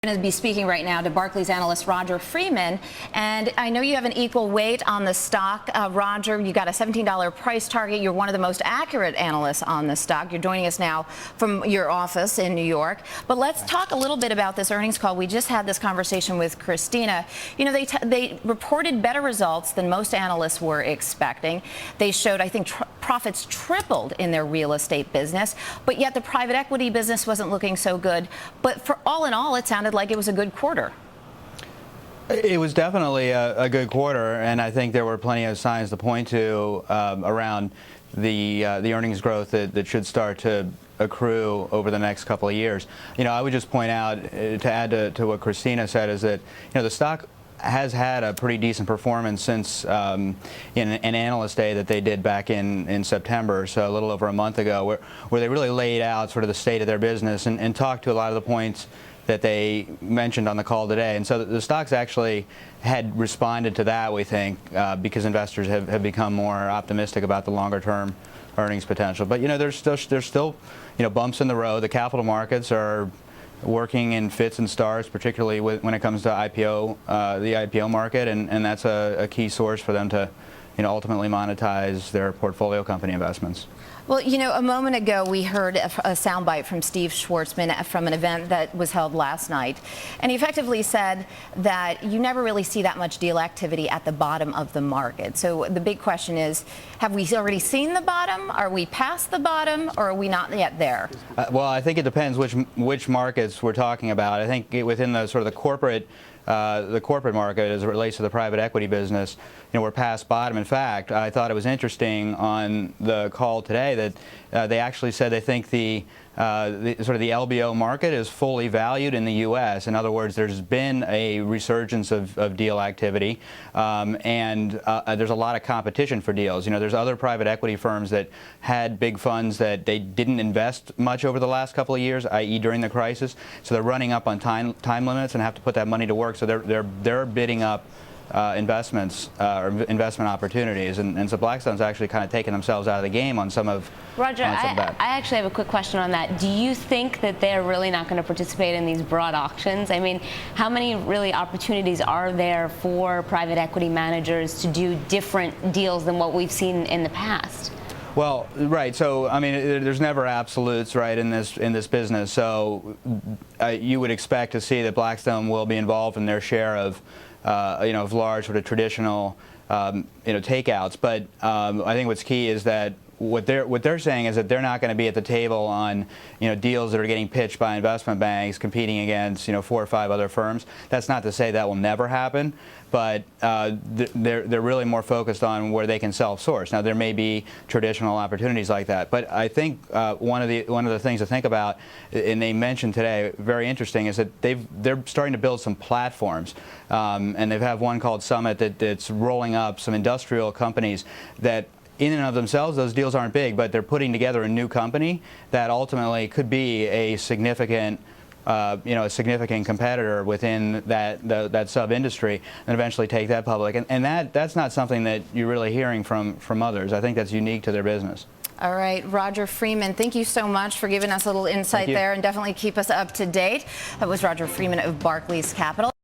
Going to be speaking right now to Barclays analyst Roger Freeman, and I know you have an equal weight on the stock. Roger, you got a $17 price target. You're one of the most accurate analysts on the stock. You're joining us now from your office in New York. But let's talk a little bit about this earnings call. We just had this conversation with Cristina. You know, they reported better results than most analysts were expecting. They showed, I think, profits tripled in their real estate business, but yet the private equity business wasn't looking so good. But for all in all, it sounded like it was a good quarter. It was definitely a good quarter, and I think there were plenty of signs to point to around the earnings growth that should start to accrue over the next couple of years. You know, I would just point out, to add to what Cristina said, is that, you know, the stock has had a pretty decent performance since in an analyst day that they did back in September, so a little over a month ago, where they really laid out sort of the state of their business and talked to a lot of the points that they mentioned on the call today. And so the stocks actually had responded to that, we think, because investors have become more optimistic about the longer term earnings potential. But, you know, there's still you know, bumps in the road. The capital markets are working in fits and starts, particularly when it comes to the IPO market, and that's a key source for them to, you know, ultimately monetize their portfolio company investments. Well, you know, a moment ago we heard a soundbite from Steve Schwartzman from an event that was held last night, and he effectively said that you never really see that much deal activity at the bottom of the market. So the big question is, have we already seen the bottom? Are we past the bottom, or are we not yet there? Well, I think it depends which markets we're talking about. I think within the sort of the corporate market, as it relates to the private equity business, you know, we're past bottom. In fact, I thought it was interesting on the call today that they actually said they think the sort of the LBO market is fully valued in the U.S. In other words, there's been a resurgence of deal activity, and there's a lot of competition for deals. You know, there's other private equity firms that had big funds that they didn't invest much over the last couple of years, i.e. during the crisis, so they're running up on time limits and have to put that money to work. So they're bidding up investments or investment opportunities, and so Blackstone's actually kind of taken themselves out of the game on some of Roger, I actually have a quick question on that. Do you think that they're really not going to participate in these broad auctions? I mean, how many really opportunities are there for private equity managers to do different deals than what we've seen in the past? Well, right. So, I mean, there's never absolutes, right, in this business. So, you would expect to see that Blackstone will be involved in their share of, you know, of large sort of traditional, you know, takeouts. But I think what's key is that what they're saying is that they're not going to be at the table on, you know, deals that are getting pitched by investment banks competing against, you know, 4 or 5 other firms. That's not to say that will never happen, but they're really more focused on where they can self-source. Now, there may be traditional opportunities like that, but I think one of the things to think about, and they mentioned today, very interesting, is that they're starting to build some platforms, and they have one called Summit that's rolling up some industrial companies that, in and of themselves, those deals aren't big, but they're putting together a new company that ultimately could be a significant, you know, a significant competitor within that sub-industry, and eventually take that public. And that's not something that you're really hearing from others. I think that's unique to their business. All right, Roger Freeman, thank you so much for giving us a little insight there, and definitely keep us up to date. That was Roger Freeman of Barclays Capital.